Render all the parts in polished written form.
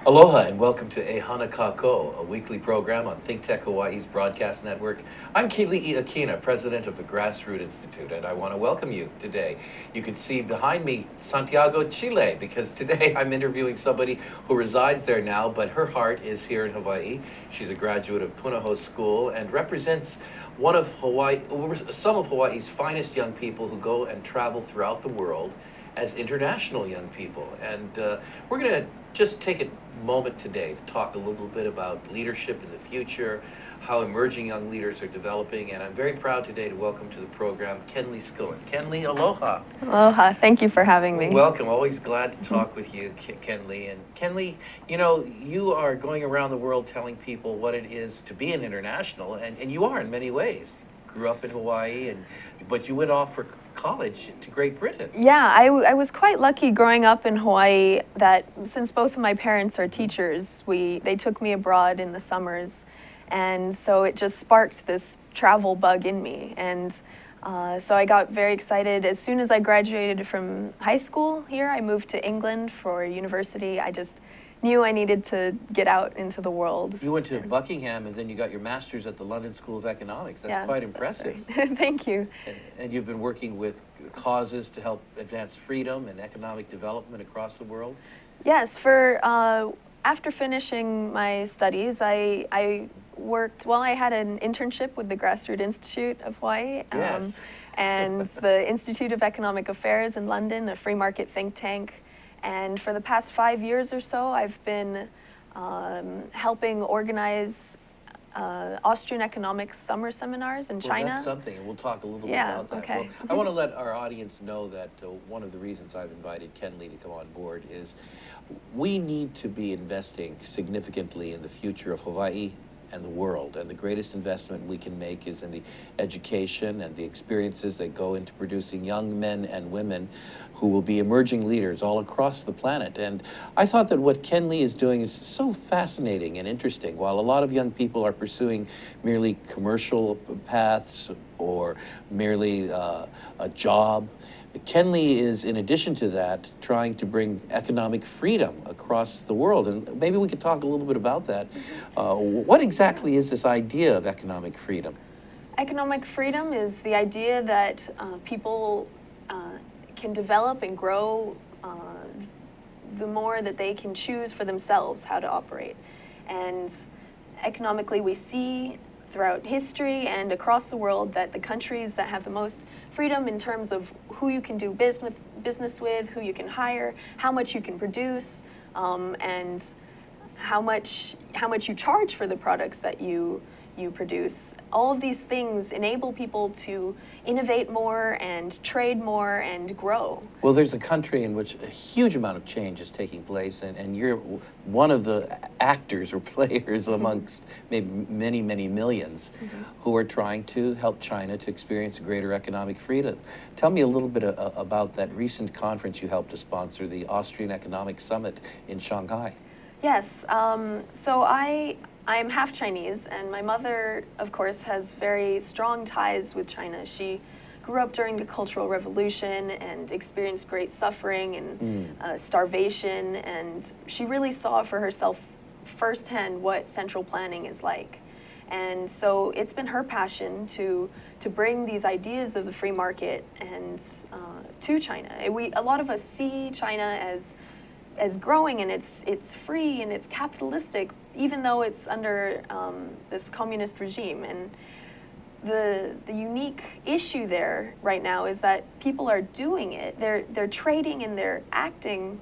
Aloha and welcome to E Hana Kako, a weekly program on ThinkTech Hawaii's broadcast network. I'm Keli'i Akina, president of the Grassroots Institute, and I want to welcome you today. You can see behind me Santiago, Chile, because today I'm interviewing somebody who resides there now, but her heart is here in Hawaii. She's a graduate of Punahou School and represents some of Hawaii's finest young people who go and travel throughout the world as international young people. And we're going to just take a moment today to talk a little bit about leadership in the future, how emerging young leaders are developing, and I'm very proud today to welcome to the program Kenli Schoolland. Kenli, aloha. Aloha, thank you for having me. Welcome, always glad to talk with you, Kenli. And Kenli, you know, you are going around the world telling people what it is to be an international, and you are in many ways. Grew up in Hawaii, but you went off for college to Great Britain. Yeah, I was quite lucky growing up in Hawaii that since both of my parents are teachers, they took me abroad in the summers, and so it just sparked this travel bug in me. And so I got very excited. As soon as I graduated from high school here, I moved to England for university. I just knew I needed to get out into the world. You went to Buckingham and then you got your master's at the London School of Economics. That's quite impressive. Right. Thank you. And you've been working with causes to help advance freedom and economic development across the world? Yes, after finishing my studies, I worked, well, I had an internship with the Grassroots Institute of Hawaii. Yes. And the Institute of Economic Affairs in London, a free market think tank. And for the past 5 years or so, I've been helping organize Austrian economics summer seminars in China. That's something, and we'll talk a little bit about that. Okay. Well, I want to let our audience know that one of the reasons I've invited Kenli to come on board is we need to be investing significantly in the future of Hawaii and the world, and the greatest investment we can make is in the education and the experiences that go into producing young men and women who will be emerging leaders all across the planet. And I thought that what Kenli is doing is so fascinating and interesting. While a lot of young people are pursuing merely commercial paths or merely a job, Kenli is, in addition to that, trying to bring economic freedom across the world. And maybe we could talk a little bit about that. What exactly is this idea of economic freedom? Economic freedom is the idea that people can develop and grow the more that they can choose for themselves how to operate. And economically, we see throughout history and across the world that the countries that have the most freedom in terms of who you can do business with, who you can hire, how much you can produce, and how much you charge for the products that you produce. All of these things enable people to innovate more and trade more and grow. Well, there's a country in which a huge amount of change is taking place, and you're one of the actors or players amongst maybe many, many millions who are trying to help China to experience greater economic freedom. Tell me a little bit about that recent conference you helped to sponsor, the Austrian Economic Summit in Shanghai. Yes, so I'm half Chinese, and my mother, of course, has very strong ties with China. She grew up during the Cultural Revolution and experienced great suffering and starvation, and she really saw for herself firsthand what central planning is like. And so it's been her passion to bring these ideas of the free market and to China. A lot of us see China as growing, and it's free and it's capitalistic, even though it's under this communist regime. And the unique issue there right now is that people are doing it. They're trading and they're acting.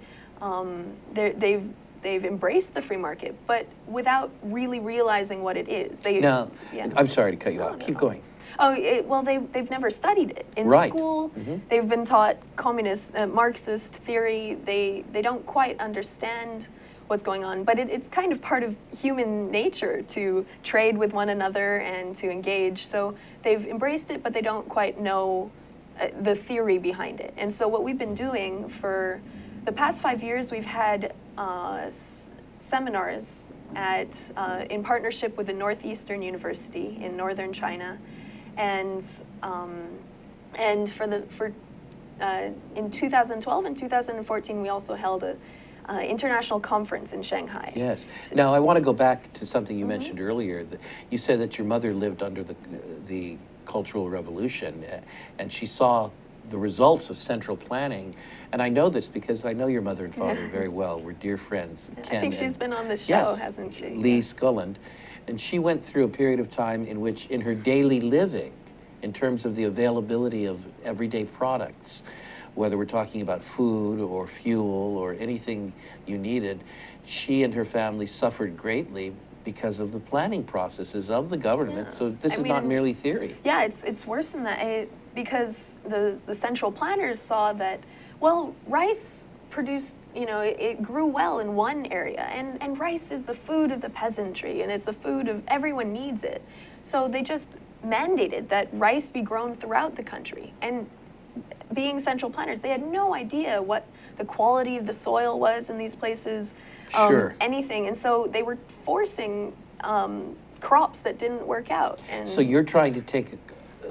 They've embraced the free market, but without really realizing what it is. Now, I'm sorry to cut you off. Keep going. Oh, well, they've never studied it. In school, they've been taught communist, Marxist theory. They don't quite understand what's going on, but it's kind of part of human nature to trade with one another and to engage. So they've embraced it, but they don't quite know the theory behind it. And so what we've been doing for the past 5 years, we've had seminars in partnership with the Northeastern University in northern China. And in 2012 and 2014, we also held international conference in Shanghai. Yes. Now, I want to go back to something you mentioned earlier. You said that your mother lived under the Cultural Revolution, and she saw the results of central planning. And I know this because I know your mother and father very well. We're dear friends. I think she's been on the show, yes, hasn't she? Keli'i Schoolland. And she went through a period of time in which, in her daily living, in terms of the availability of everyday products, whether we're talking about food or fuel or anything you needed, she and her family suffered greatly because of the planning processes of the government. So this is not merely theory. Yeah, it's worse than that, because the central planners saw that, well, rice produced, it grew well in one area, and rice is the food of the peasantry, and it's the food of everyone needs it. So they just mandated that rice be grown throughout the country. And being central planners, they had no idea what the quality of the soil was in these places, anything. And so they were forcing crops that didn't work out. And so you're trying to take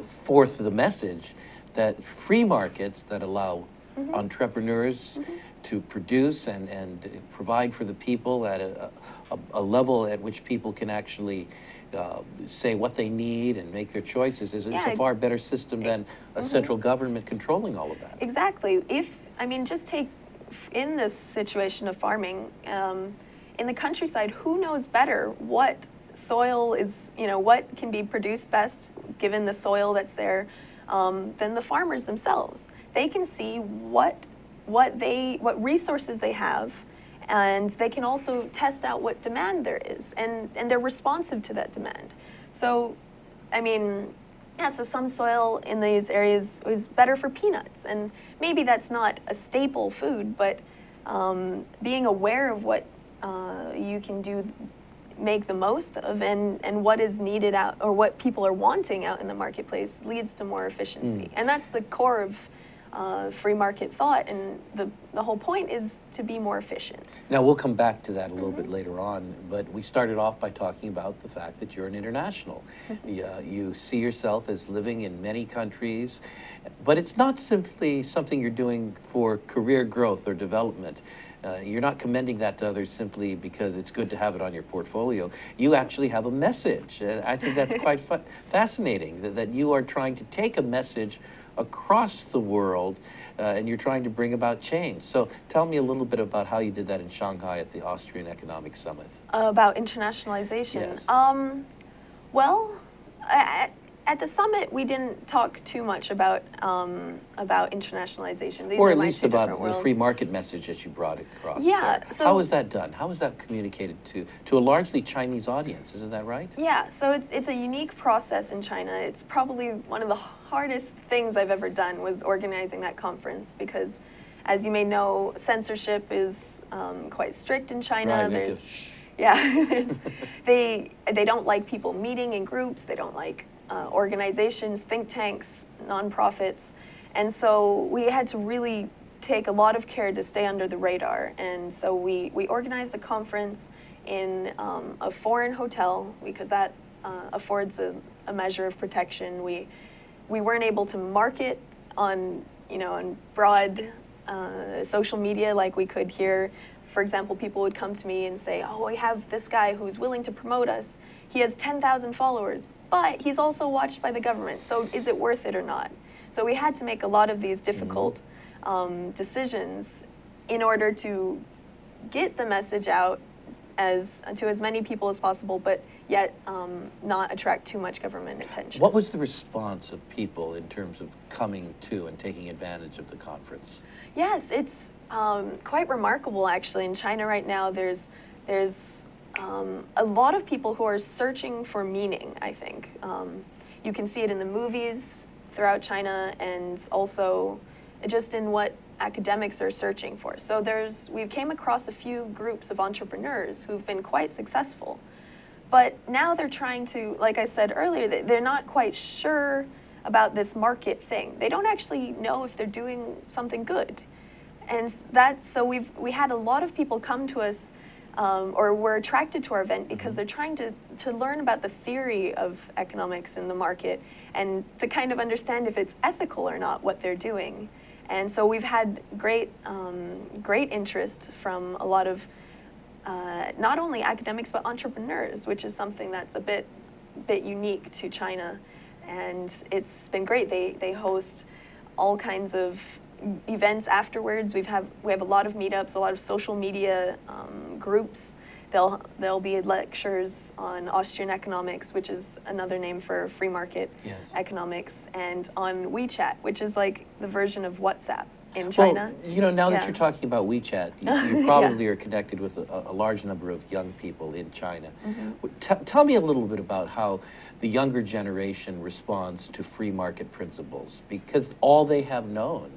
forth the message that free markets that allow entrepreneurs to produce and provide for the people at a level at which people can actually say what they need and make their choices is a far better system than a central government controlling all of that. Exactly. Just take in this situation of farming, in the countryside, who knows better what soil is, what can be produced best given the soil that's there, than the farmers themselves. They can see what resources they have, and they can also test out what demand there is, and they're responsive to that demand. So, so some soil in these areas is better for peanuts, and maybe that's not a staple food, but being aware of what you can make the most of, and what is needed out, or what people are wanting out in the marketplace, leads to more efficiency. And that's the core of free market thought, and the whole point is to be more efficient. Now, we'll come back to that a little bit later on, but we started off by talking about the fact that you're an international. You see yourself as living in many countries, but it's not simply something you're doing for career growth or development. You're not commending that to others simply because it's good to have it on your portfolio. You actually have a message. I think that's quite fascinating, that you are trying to take a message across the world, and you're trying to bring about change. So tell me a little bit about how you did that in Shanghai at the Austrian Economic Summit. About internationalization? Yes. Well, at the summit, we didn't talk too much about internationalization. These or are at my least two about different the worlds. free market message that you brought across. Yeah. There. So how was that done? How was that communicated to a largely Chinese audience? Isn't that right? Yeah. So it's a unique process in China. It's probably one of the hardest things I've ever done, was organizing that conference, because, as you may know, censorship is quite strict in China. Right. They don't like people meeting in groups. They don't like organizations, think tanks, nonprofits. And so we had to really take a lot of care to stay under the radar. And so we organized a conference in a foreign hotel, because that affords a measure of protection. We weren't able to market on broad social media like we could here. For example, people would come to me and say, "Oh, we have this guy who's willing to promote us. He has 10,000 followers, but he's also watched by the government. So is it worth it or not?" So we had to make a lot of these difficult decisions in order to get the message out to as many people as possible, but yet not attract too much government attention. What was the response of people in terms of coming to and taking advantage of the conference? Yes, it's quite remarkable, actually. In China right now, there's a lot of people who are searching for meaning, I think. You can see it in the movies throughout China, and also just in what academics are searching for. So we came across a few groups of entrepreneurs who've been quite successful. But now they're trying to, like I said earlier, they're not quite sure about this market thing. They don't actually know if they're doing something good. And so we had a lot of people come to us, or were attracted to our event, because they're trying to learn about the theory of economics in the market, and to kind of understand if it's ethical or not what they're doing. And so we've had great interest from a lot of not only academics but entrepreneurs, which is something that's a bit unique to China. And it's been great. They host all kinds of events afterwards. We have a lot of meetups, a lot of social media groups. There'll be lectures on Austrian economics, which is another name for free market economics, and on WeChat, which is like the version of WhatsApp in China. Well, now that you're talking about WeChat, you probably are connected with a large number of young people in China. Tell me a little bit about how the younger generation responds to free market principles, because all they have known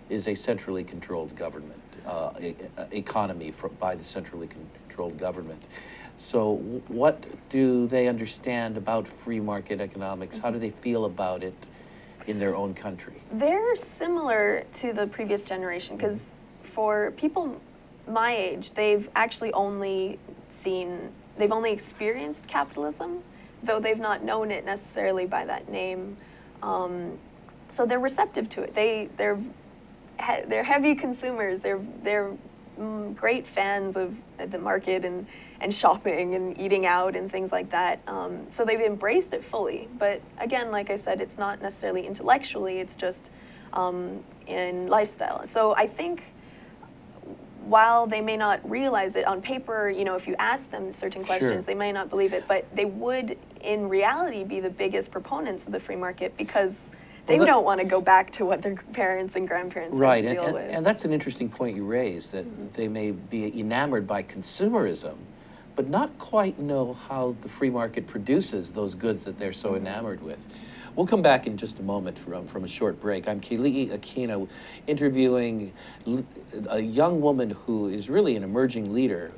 is a centrally controlled government, economy by the centrally controlled government. So what do they understand about free market economics? How do they feel about it in their own country? They're similar to the previous generation, because for people my age, they've actually only experienced capitalism, though they've not known it necessarily by that name. So they're receptive to it. They're heavy consumers. They're great fans of the market and shopping and eating out and things like that. So they've embraced it fully. But again, like I said, it's not necessarily intellectually, it's just in lifestyle. So I think while they may not realize it on paper, if you ask them certain questions, they may not believe it, but they would in reality be the biggest proponents of the free market, because they don't want to go back to what their parents and grandparents had to deal with. And that's an interesting point you raised, that they may be enamored by consumerism, but not quite know how the free market produces those goods that they're so enamored with. We'll come back in just a moment from a short break. I'm Keli'i Akina, interviewing a young woman who is really an emerging leader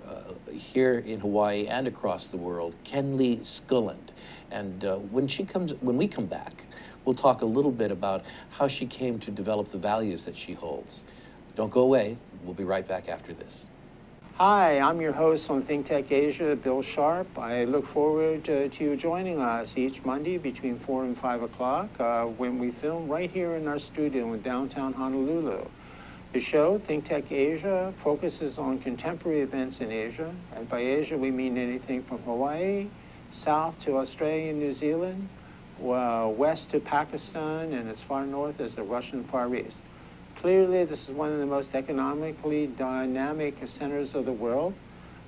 here in Hawaii and across the world, Kenli Schoolland. And when we come back, we'll talk a little bit about how she came to develop the values that she holds. Don't go away. We'll be right back after this. Hi, I'm your host on ThinkTech Asia, Bill Sharp. I look forward to you joining us each Monday between 4 and 5 o'clock when we film right here in our studio in downtown Honolulu. The show, ThinkTech Asia, focuses on contemporary events in Asia. And by Asia, we mean anything from Hawaii, south to Australia and New Zealand, west to Pakistan, and as far north as the Russian Far East. Clearly, this is one of the most economically dynamic centers of the world,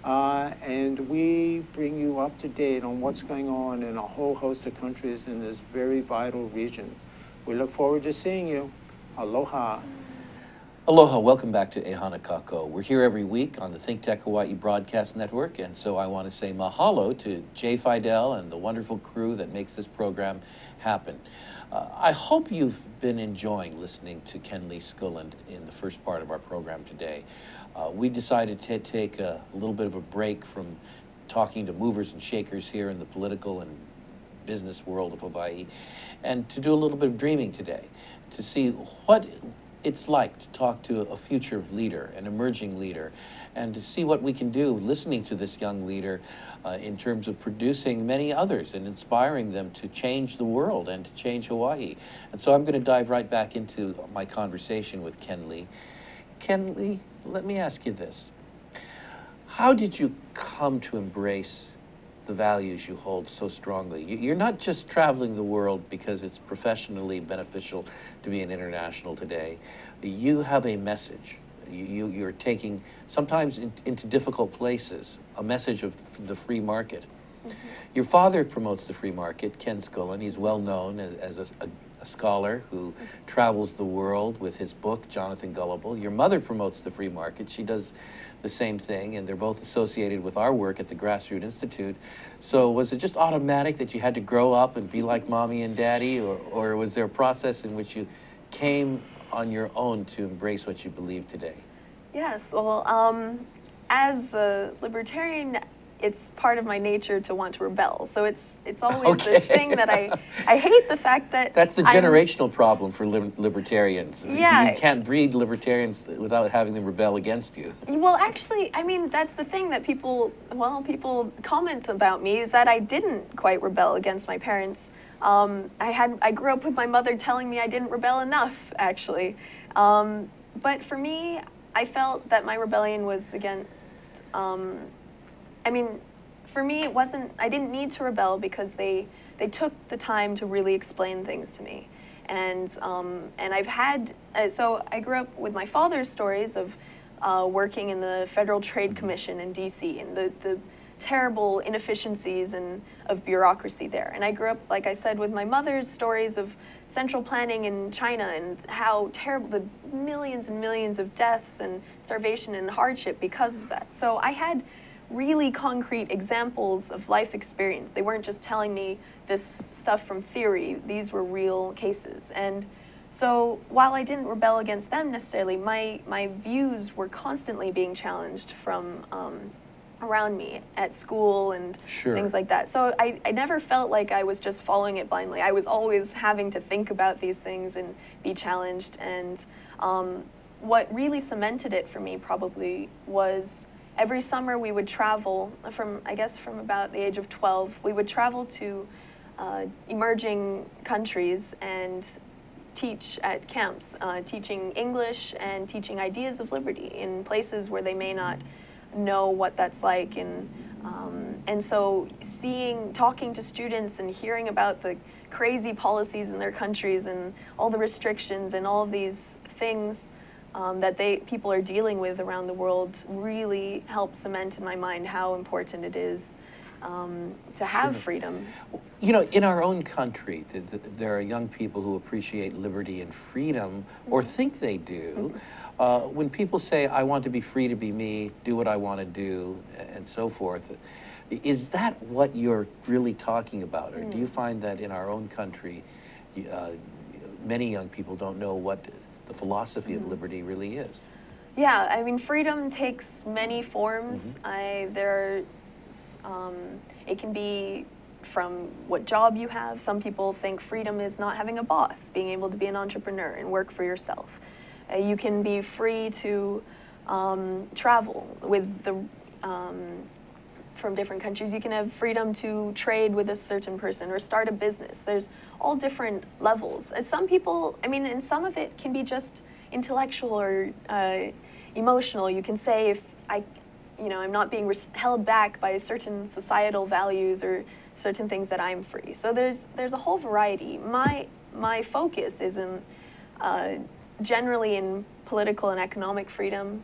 and we bring you up to date on what's going on in a whole host of countries in this very vital region. We look forward to seeing you. Aloha. Aloha, welcome back to Ehana Kako. We're here every week on the ThinkTech Hawaii Broadcast Network, and so I want to say mahalo to Jay Fidel and the wonderful crew that makes this program happen. I hope you've been enjoying listening to Kenli Schoolland in the first part of our program today. We decided to take a little bit of a break from talking to movers and shakers here in the political and business world of Hawaii, and to do a little bit of dreaming today, to see what it's like to talk to a future leader, an emerging leader, and to see what we can do listening to this young leader in terms of producing many others and inspiring them to change the world and to change Hawaii. And so I'm going to dive right back into my conversation with Kenli. Kenli, let me ask you this. How did you come to embrace the values you hold so strongly? You're not just traveling the world because it's professionally beneficial to be an international today. You have a message. You're taking, sometimes into difficult places, a message of the free market. Your father promotes the free market, Ken Schoolland. He's well known as a scholar who travels the world with his book, Jonathan Gullible. Your mother promotes the free market. She does the same thing, and they're both associated with our work at the Grassroots Institute. So was it just automatic that you had to grow up and be like mommy and daddy, or was there a process in which you came on your own to embrace what you believe today? Yes, well, as a libertarian, it's part of my nature to want to rebel. So it's always this thing that I hate the fact that that's the generational problem for libertarians. Yeah. You can't breed libertarians without having them rebel against you. Well, actually, I mean, that's the thing that people comment about me, is that I didn't quite rebel against my parents. I grew up with my mother telling me I didn't rebel enough, actually. But for me, I felt that my rebellion was against, I mean, for me, it wasn't, I didn't need to rebel because they took the time to really explain things to me. And I've had, so I grew up with my father's stories of working in the Federal Trade Commission in DC and the terrible inefficiencies of bureaucracy there. And I grew up, like I said, with my mother's stories of central planning in China and how terrible, the millions and millions of deaths and starvation and hardship because of that. So I had really concrete examples of life experience. They weren't just telling me this stuff from theory. These were real cases. And so while I didn't rebel against them necessarily, my views were constantly being challenged from around me at school and things like that. So I never felt like I was just following it blindly. I was always having to think about these things and be challenged. And what really cemented it for me probably was every summer we would travel from about the age of 12, we would travel to emerging countries and teach at camps, teaching English and teaching ideas of liberty in places where they may not know what that's like. And so talking to students and hearing about the crazy policies in their countries and all the restrictions and all of these things that people are dealing with around the world really helped cement in my mind how important it is to have freedom. You know, in our own country, there are young people who appreciate liberty and freedom, or think they do. When people say, I want to be free to be me, do what I want to do, and so forth, is that what you're really talking about? Or do you find that in our own country, many young people don't know what the philosophy of liberty really is? Yeah, I mean, freedom takes many forms. It can be from what job you have. Some people think freedom is not having a boss, being able to be an entrepreneur and work for yourself. You can be free to travel with from different countries. You can have freedom to trade with a certain person or start a business. There's all different levels. And some people, I mean, and some of it can be just intellectual or emotional. You can say, if I'm not being held back by certain societal values or certain things, that I'm free. So there's a whole variety. My focus is in generally in political and economic freedom,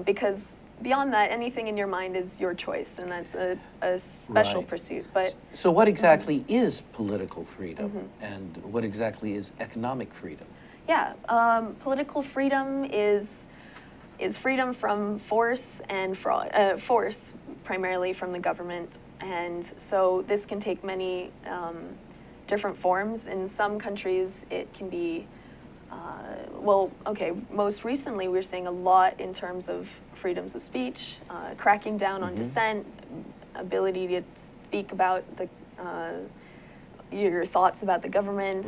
because beyond that, anything in your mind is your choice, and that's a special pursuit. But so what exactly is political freedom, and what exactly is economic freedom? Yeah, political freedom is freedom from force and fraud, force primarily from the government. And so this can take many different forms. In some countries, it can be, most recently we're seeing a lot in terms of freedoms of speech, cracking down on dissent, ability to speak about your thoughts about the government.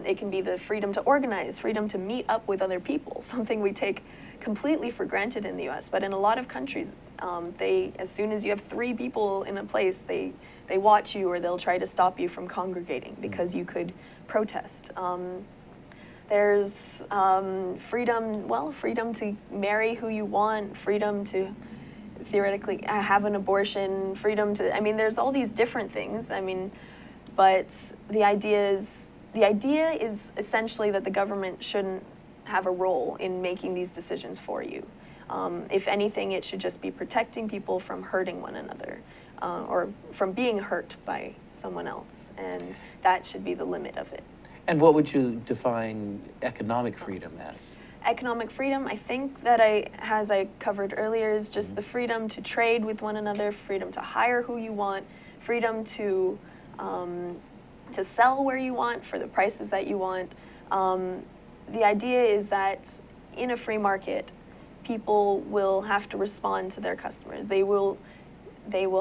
It can be the freedom to organize, freedom to meet up with other people, something we take completely for granted in the US. But in a lot of countries, as soon as you have 3 people in a place, they watch you, or they'll try to stop you from congregating because you could protest. There's freedom to marry who you want, freedom to theoretically have an abortion, freedom to, I mean, there's all these different things. I mean, but the idea is essentially that the government shouldn't have a role in making these decisions for you. If anything, it should just be protecting people from hurting one another, or from being hurt by someone else, and that should be the limit of it. And what would you define economic freedom as? Economic freedom, I think that as I covered earlier, is just the freedom to trade with one another, freedom to hire who you want, freedom to sell where you want for the prices that you want. The idea is that in a free market, people will have to respond to their customers. They will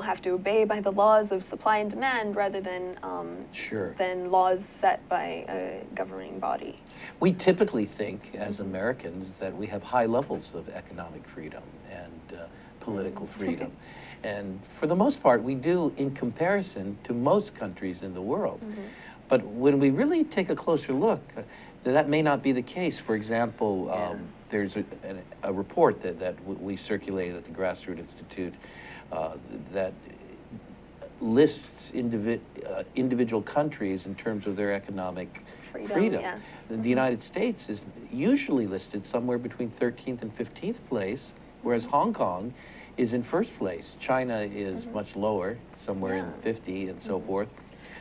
have to obey by the laws of supply and demand rather than laws set by a governing body. We typically think, as Americans, that we have high levels of economic freedom and political freedom. And for the most part, we do in comparison to most countries in the world. But when we really take a closer look, that may not be the case. For example, there's a report that we circulated at the Grassroots Institute that lists individual countries in terms of their economic freedom. Yeah. The United States is usually listed somewhere between 13th and 15th place, whereas Hong Kong is in first place. China is much lower, somewhere in 50 and so forth.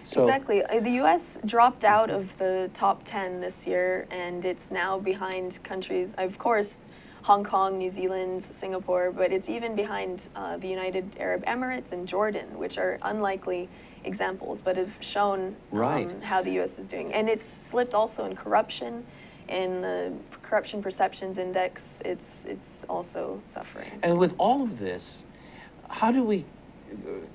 So, exactly. The U.S. dropped out of the top 10 this year, and it's now behind countries, of course, Hong Kong, New Zealand, Singapore, but it's even behind the United Arab Emirates and Jordan, which are unlikely examples, but have shown how the U.S. is doing. And it's slipped also in corruption. In the Corruption Perceptions Index, it's also suffering. And with all of this, how do we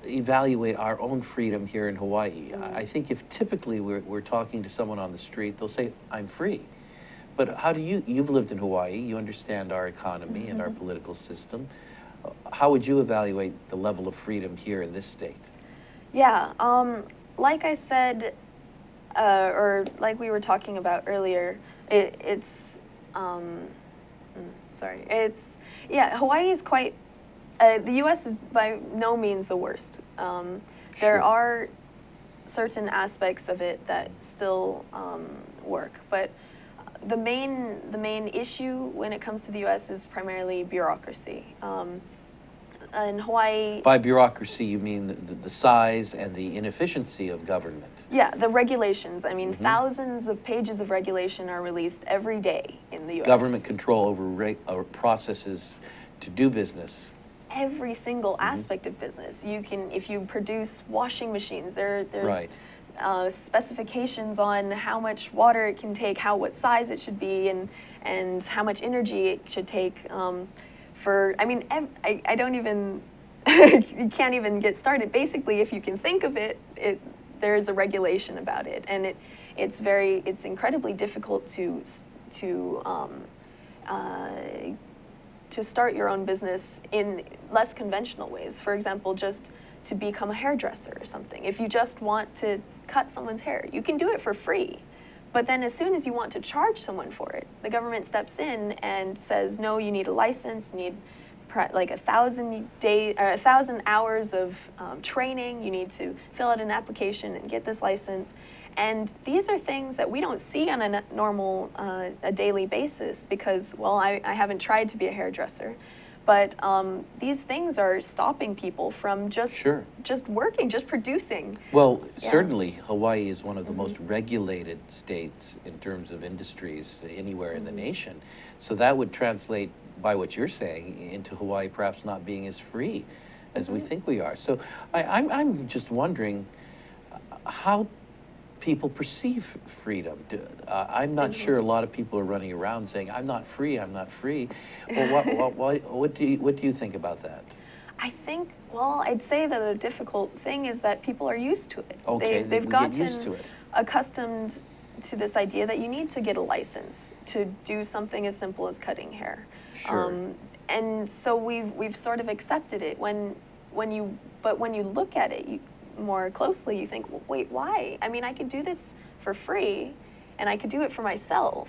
evaluate our own freedom here in Hawaii? I think if typically we're talking to someone on the street, they'll say, I'm free. But how do you've lived in Hawaii, you understand our economy and our political system. How would you evaluate the level of freedom here in this state? Yeah, like I said, or like we were talking about earlier, Hawaii is quite, the U.S. is by no means the worst. There are certain aspects of it that still work, but the main issue when it comes to the U.S. is primarily bureaucracy. In Hawaii... By bureaucracy, you mean the size and the inefficiency of government? Yeah, the regulations. I mean, thousands of pages of regulation are released every day in the U.S. Government control over processes to do business. Every single aspect of business. You can, if you produce washing machines, there's specifications on how much water it can take, what size it should be, and how much energy it should take. I don't even, you can't even get started. Basically, if you can think of it, there's a regulation about it, and it's incredibly difficult to start your own business in less conventional ways. For example, just to become a hairdresser or something. If you just want to cut someone's hair, you can do it for free. But then as soon as you want to charge someone for it, the government steps in and says, no, you need a license, you need like 1,000 hours of training, you need to fill out an application and get this license. And these are things that we don't see on a normal, a daily basis because, well, I haven't tried to be a hairdresser. But these things are stopping people from just working, just producing. Well, certainly Hawaii is one of the most regulated states in terms of industries anywhere in the nation. So that would translate, by what you're saying, into Hawaii perhaps not being as free as we think we are. So I'm just wondering how people perceive freedom. I'm not sure a lot of people are running around saying, I'm not free, I'm not free. Well, what do you think about that? I think, well, I'd say that a difficult thing is that people are used to it. Okay, they've gotten used to it. Accustomed to this idea that you need to get a license to do something as simple as cutting hair. Sure. And so we've sort of accepted it. When you look at it, more closely, you think, well, wait, why? I mean, I could do this for free, and I could do it for myself.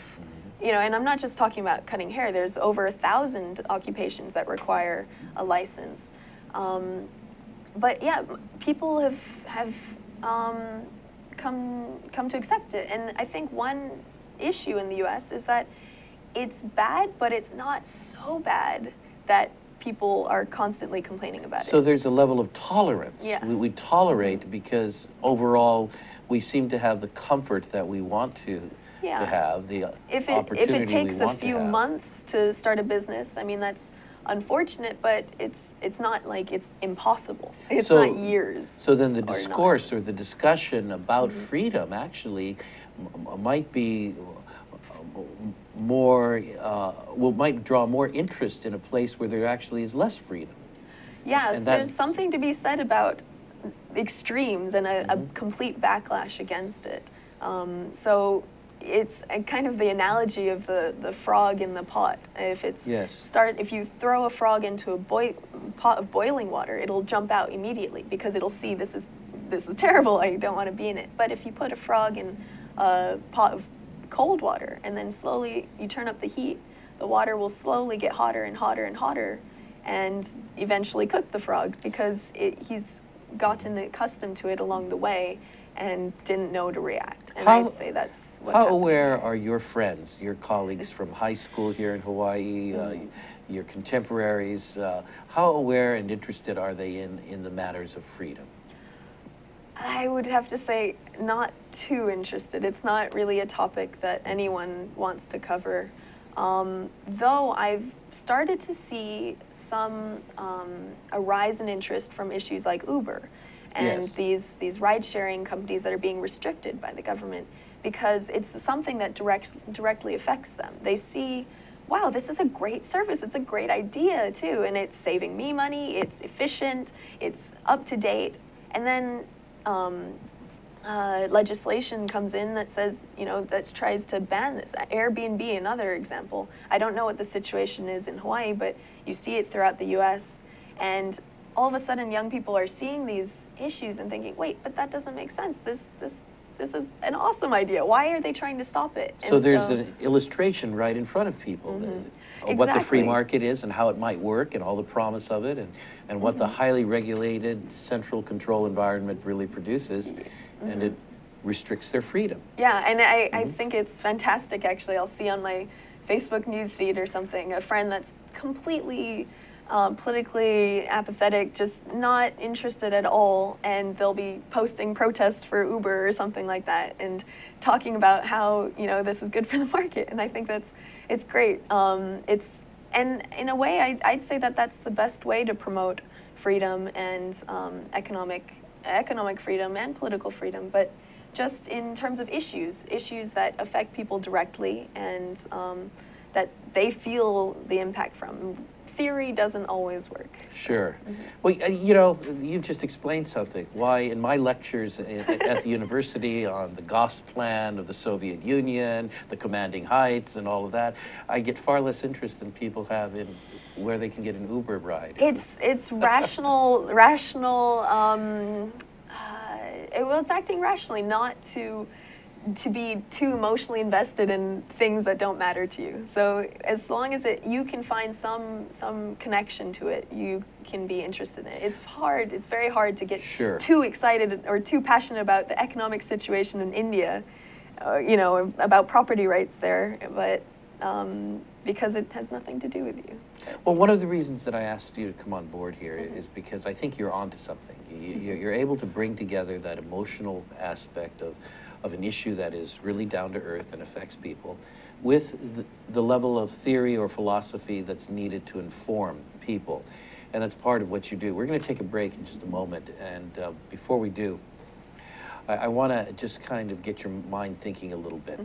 You know, and I'm not just talking about cutting hair. There's over 1,000 occupations that require a license. But yeah, people have come to accept it. And I think one issue in the U.S. is that it's bad, but it's not so bad that people are constantly complaining about it. So there's a level of tolerance. Yeah. We tolerate because overall we seem to have the comfort that we want to have, the opportunity we want to have. If it takes a few months to start a business, I mean, that's unfortunate, but it's not like it's impossible. It's not years. So then the discourse or the discussion about freedom actually might be more, might draw more interest in a place where there actually is less freedom. Yes, there's something to be said about extremes and a complete backlash against it. So it's kind of the analogy of the frog in the pot. If it's if you throw a frog into a pot of boiling water, it'll jump out immediately because it'll see this is terrible. I don't want to be in it. But if you put a frog in a pot of cold water, and then slowly you turn up the heat, the water will slowly get hotter and hotter and hotter, and eventually cook the frog, because he's gotten accustomed to it along the way and didn't know to react. And I'd say that's what's happening. Aware are your friends, your colleagues from high school here in Hawaii, your contemporaries, how aware and interested are they in the matters of freedom? I would have to say not too interested. It's not really a topic that anyone wants to cover. Though I've started to see some a rise in interest from issues like Uber and these ride-sharing companies that are being restricted by the government, because it's something that directly affects them. They see, wow, this is a great service, it's a great idea too, and it's saving me money, it's efficient, it's up to date, and then legislation comes in that says, that tries to ban this. Airbnb, another example. I don't know what the situation is in Hawaii, but you see it throughout the US, and all of a sudden young people are seeing these issues and thinking, wait, but that doesn't make sense. This is an awesome idea. Why are they trying to stop it? So there's an illustration right in front of people of what the free market is and how it might work and all the promise of it, and what the highly regulated central control environment really produces, and it restricts their freedom. Yeah, and I think it's fantastic, actually. I'll see on my Facebook news feed or something a friend that's completely politically apathetic, just not interested at all, and they'll be posting protests for Uber or something like that, and talking about how this is good for the market. And I think it's great. And in a way, I'd say that that's the best way to promote freedom and economic freedom and political freedom, but just in terms of issues that affect people directly and that they feel the impact from. Theory doesn't always work. Sure. Well, you've just explained something. Why in my lectures at the university on the Goss plan of the Soviet Union, the commanding heights and all of that, I get far less interest than people have in where they can get an Uber ride. It's rational, well, it's acting rationally, not to be too emotionally invested in things that don't matter to you. So as long as you can find some connection to it, you can be interested in it. It's very hard to get too excited or too passionate about the economic situation in India, about property rights there, but because it has nothing to do with you. Well, one of the reasons that I asked you to come on board here is because I think you're onto something. You're able to bring together that emotional aspect of an issue that is really down to earth and affects people with the level of theory or philosophy that's needed to inform people. And that's part of what you do. We're going to take a break in just a moment. And before we do, I want to just kind of get your mind thinking a little bit.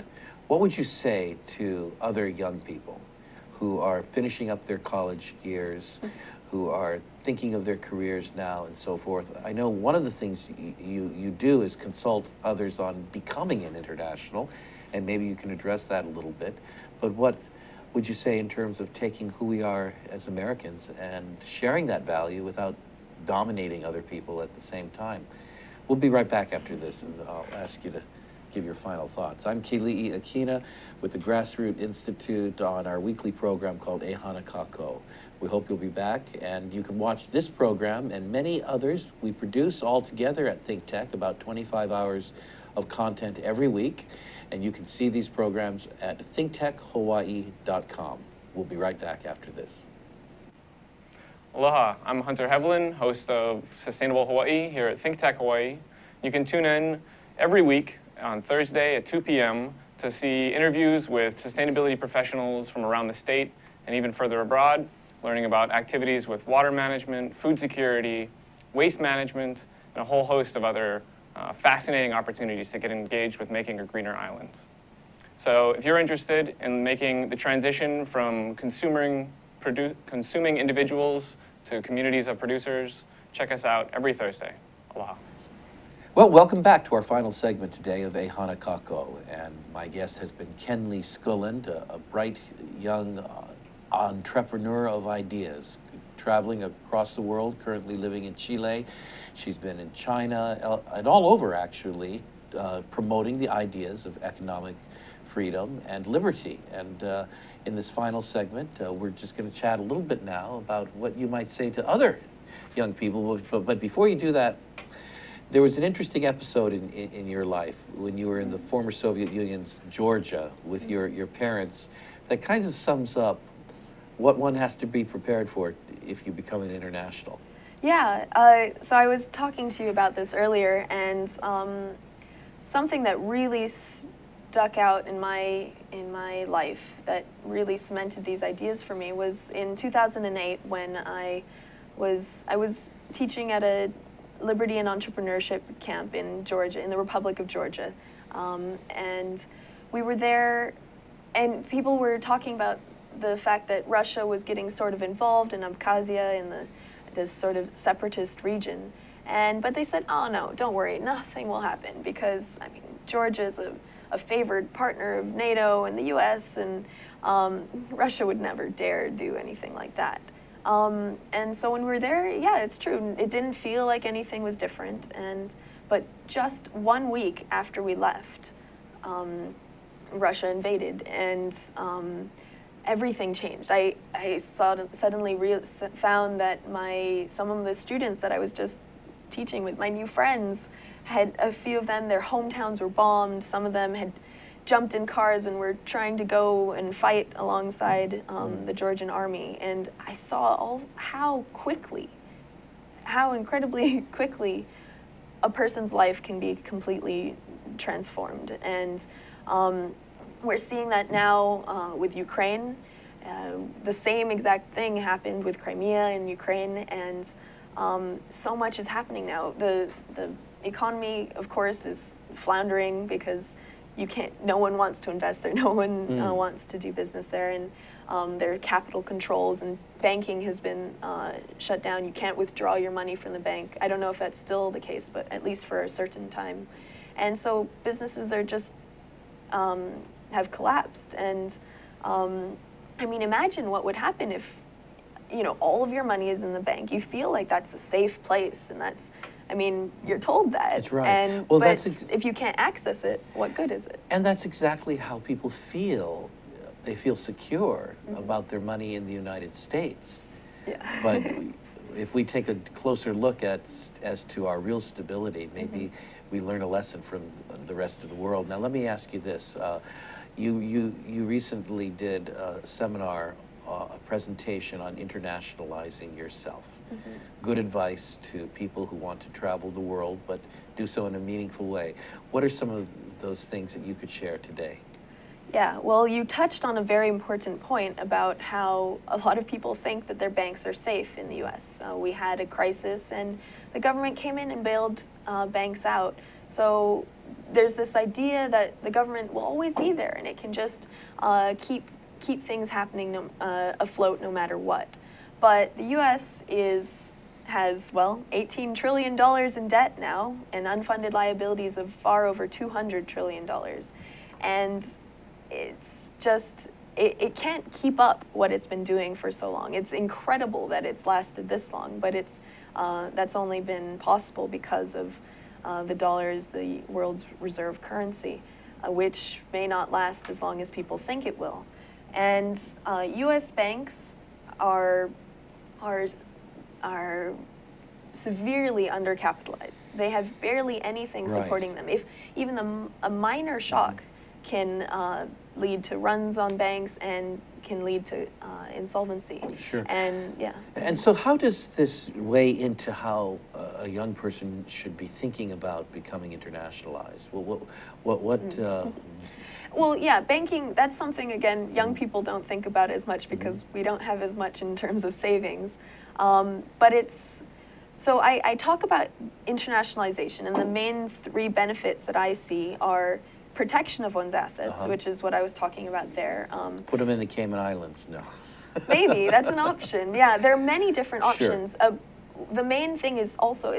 What would you say to other young people who are finishing up their college years, who are thinking of their careers now and so forth? I know one of the things you do is consult others on becoming an international, and maybe you can address that a little bit. But what would you say in terms of taking who we are as Americans and sharing that value without dominating other people at the same time? We'll be right back after this, and I'll ask you to give your final thoughts. I'm Keli'i Akina with the Grassroots Institute on our weekly program called Ehana Kako. We hope you'll be back, and you can watch this program and many others we produce all together at ThinkTech, about 25 hours of content every week, and you can see these programs at thinktechhawaii.com. We'll be right back after this. Aloha, I'm Hunter Hevelin, host of Sustainable Hawaii here at ThinkTech Hawaii. You can tune in every week on Thursday at 2 p.m. to see interviews with sustainability professionals from around the state and even further abroad, learning about activities with water management, food security, waste management, and a whole host of other fascinating opportunities to get engaged with making a greener island. So if you're interested in making the transition from consuming individuals to communities of producers, check us out every Thursday. Aloha. Well, welcome back to our final segment today of Ehana Kako, and my guest has been Kenli Schoolland, a bright young entrepreneur of ideas, traveling across the world, currently living in Chile. She's been in China and all over, actually, promoting the ideas of economic freedom and liberty. And in this final segment, we're just going to chat a little bit now about what you might say to other young people. But before you do that, there was an interesting episode in your life when you were in the former Soviet Union's Georgia with your parents that kind of sums up what one has to be prepared for if you become an international. Yeah, so I was talking to you about this earlier, and something that really stuck out in my life that really cemented these ideas for me was in 2008 when I was teaching at a Liberty and Entrepreneurship camp in Georgia, in the Republic of Georgia, and we were there, and people were talking about the fact that Russia was getting sort of involved in Abkhazia, in this sort of separatist region. But they said, oh no, don't worry, nothing will happen, because I mean, Georgia is a favored partner of NATO and the US, and Russia would never dare do anything like that. And so when we were there, yeah, it's true, it didn't feel like anything was different. But just 1 week after we left, Russia invaded, and everything changed. I suddenly found that some of the students that I was just teaching with, my new friends, had a few of them, their hometowns were bombed. Some of them had jumped in cars and were trying to go and fight alongside the Georgian army. And I saw how incredibly quickly a person's life can be completely transformed. And we're seeing that now with Ukraine. The same exact thing happened with Crimea and Ukraine, and so much is happening now. The economy, of course, is floundering because no one wants to invest there, no one wants to do business there, and there are capital controls, and banking has been shut down. You can't withdraw your money from the bank. I don't know if that's still the case, but at least for a certain time. And so businesses are just have collapsed. And I mean, imagine what would happen if, all of your money is in the bank. You feel like that's a safe place, and I mean, you're told that. That's right. And well, but if you can't access it, what good is it? And that's exactly how people feel. They feel secure about their money in the United States. Yeah. But if we take a closer look as to our real stability, maybe we learn a lesson from the rest of the world. Now, let me ask you this. You recently did a seminar, a presentation on internationalizing yourself. Good advice to people who want to travel the world, but do so in a meaningful way. What are some of those things that you could share today? Yeah, well, you touched on a very important point about how a lot of people think that their banks are safe in the U.S. We had a crisis, and the government came in and bailed banks out. So there's this idea that the government will always be there, and it can just keep things happening afloat no matter what. But the U.S. has $18 trillion in debt now, and unfunded liabilities of far over $200 trillion. And it's just, it can't keep up what it's been doing for so long. It's incredible that it's lasted this long, but that's only been possible because of the dollar is the world's reserve currency, which may not last as long as people think it will. And U.S. banks are severely undercapitalized. They have barely anything supporting them. If even a minor shock can lead to runs on banks and can lead to insolvency. Sure. And yeah. And so how does this weigh into how a young person should be thinking about becoming internationalized? Well, Well, yeah, banking, that's something, again, young people don't think about as much because we don't have as much in terms of savings. But so I talk about internationalization, and the main 3 benefits that I see are protection of one's assets, which is what I was talking about there. Put them in the Cayman Islands, no. Maybe, that's an option. Yeah, there are many different options. Sure. The main thing is also,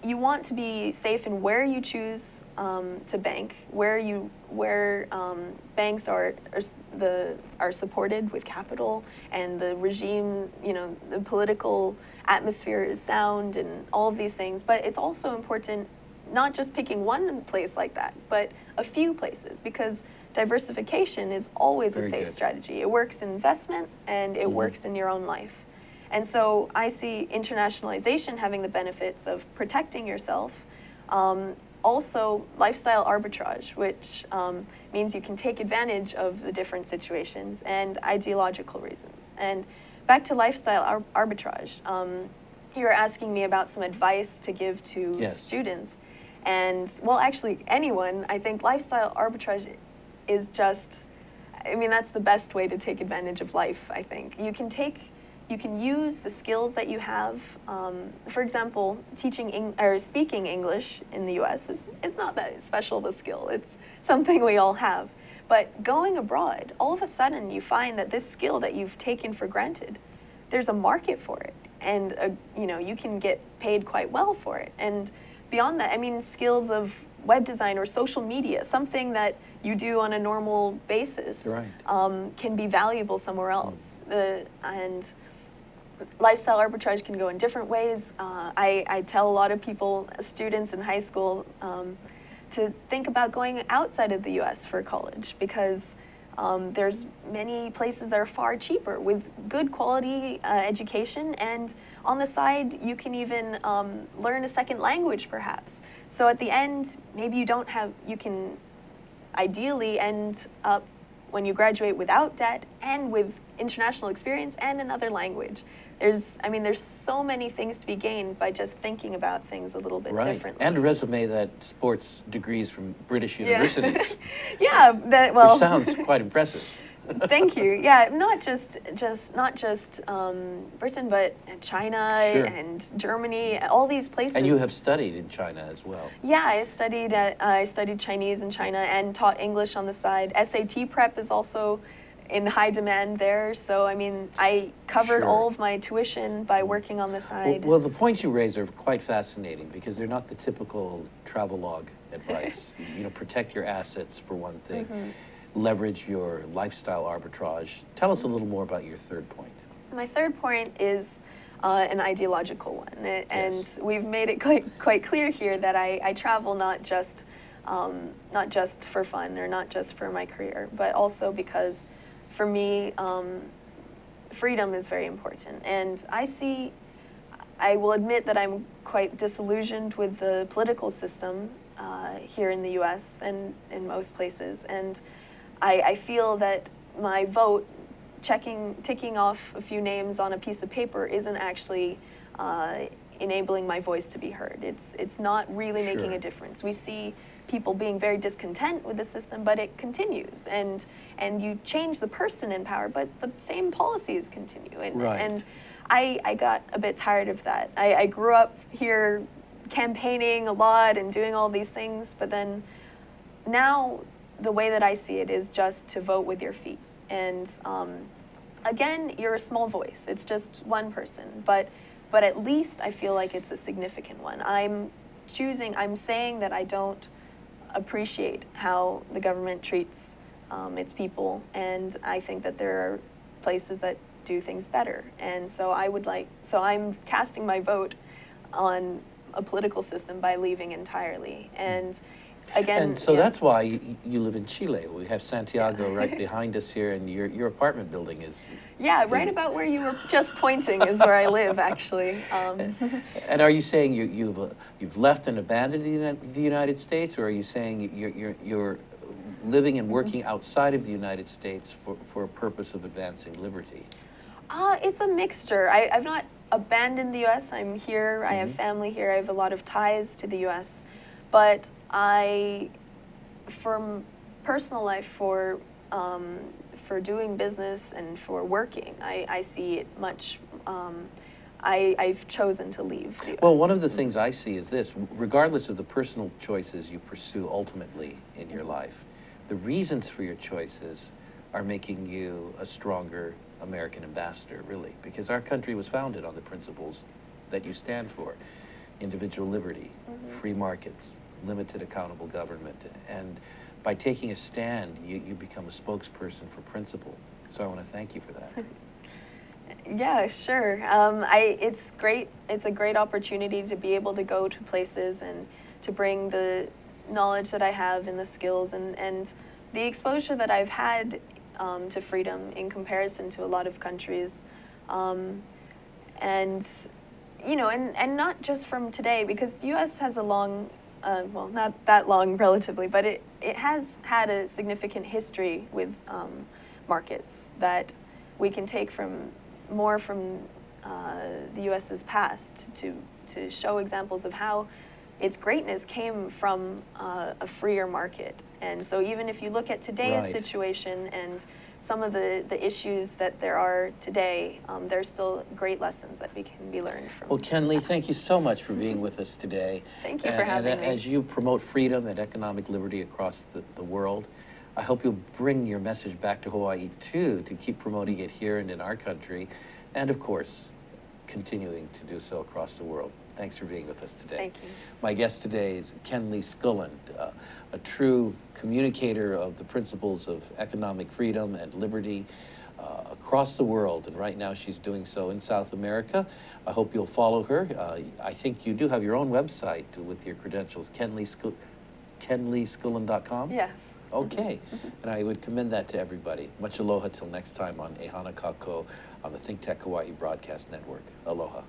you want to be safe in where you choose to bank, where banks are supported with capital, and the regime, the political atmosphere is sound, and all of these things. But it's also important not just picking one place like that, but a few places, because diversification is always a safe strategy. It works in investment, and it works in your own life. And so I see internationalization having the benefits of protecting yourself, also lifestyle arbitrage, which means you can take advantage of the different situations, and ideological reasons. And back to lifestyle arbitrage, you were asking me about some advice to give to students. And, well, actually, anyone. I think lifestyle arbitrage is just, I mean, that's the best way to take advantage of life, I think. You can use the skills that you have. For example, speaking English in the US it's not that special of a skill. It's something we all have. But going abroad, all of a sudden you find that this skill that you've taken for granted, there's a market for it. And you know, you can get paid quite well for it. And beyond that, I mean, skills of web design or social media, something that you do on a normal basis, can be valuable somewhere else. And lifestyle arbitrage can go in different ways. I tell a lot of people, students in high school, to think about going outside of the US for college, because there's many places that are far cheaper with good quality education, and on the side you can even learn a second language perhaps. So at the end, maybe you can ideally end up when you graduate without debt and with international experience and another language. There's so many things to be gained by just thinking about things a little bit differently. And a resume that sports degrees from British universities. Well, which sounds quite impressive. Thank you. Yeah, not just Britain, but China and Germany, all these places. And you have studied in China as well. Yeah, I studied Chinese in China and taught English on the side. SAT prep is also in high demand there. So, I mean, I covered all of my tuition by working on the side. Well, the points you raise are quite fascinating, because they're not the typical travelogue advice. You know, protect your assets for one thing. Leverage your lifestyle arbitrage. Tell us a little more about your third point. My third point is an ideological one. And we've made it quite clear here that I travel not just for fun or not just for my career, but also because for me, freedom is very important. And I will admit that I'm quite disillusioned with the political system here in the US and in most places. And I feel that my vote, ticking off a few names on a piece of paper, isn't actually enabling my voice to be heard. It's not really making a difference. We see people being very discontent with the system, but it continues. And you change the person in power, but the same policies continue. And I got a bit tired of that. I grew up here campaigning a lot and doing all these things, but then now the way that I see it is just to vote with your feet. And again, you're a small voice. It's just one person, but at least I feel like it's a significant one. I'm saying that I don't appreciate how the government treats its people, and I think that there are places that do things better. And so I'm casting my vote on a political system by leaving entirely. And again, and so that's why you live in Chile. We have Santiago right behind us here, and your apartment building is... Yeah, right about where you were just pointing is where I live, actually. And are you saying you've left and abandoned the United States, or are you saying you're living and working outside of the United States for a purpose of advancing liberty? It's a mixture. I've not abandoned the U.S. I'm here. I have family here. I have a lot of ties to the U.S. But for personal life, for doing business and for working, I see it much. I've chosen to leave the US. Well, one of the things I see is this: regardless of the personal choices you pursue ultimately in your life, the reasons for your choices are making you a stronger American ambassador, really, because our country was founded on the principles that you stand for: individual liberty, free markets, limited accountable government. And by taking a stand, you become a spokesperson for principle. So I want to thank you for that. Yeah, sure. It's great. It's a great opportunity to be able to go to places and to bring the knowledge that I have and the skills and the exposure that I've had to freedom in comparison to a lot of countries. And, you know, and not just from today, because the U.S. has a long, well, not that long relatively, but it has had a significant history with markets that we can take from the U.S.'s past to show examples of how its greatness came from a freer market. And so even if you look at today's situation and some of the issues that there are today, there's still great lessons that we can be learned from. Well, Kenli, thank you so much for being with us today. Thank you for having me. As you promote freedom and economic liberty across the world, I hope you'll bring your message back to Hawaii too, to keep promoting it here and in our country, and of course, continuing to do so across the world. Thanks for being with us today. Thank you. My guest today is Kenli Schoolland, a true communicator of the principles of economic freedom and liberty across the world. And right now she's doing so in South America. I hope you'll follow her. I think you do have your own website with your credentials, KenliSchoolland.com? Yes. Okay, and I would commend that to everybody. Much aloha till next time on Ehana Kako on the ThinkTech Hawaii Broadcast Network. Aloha.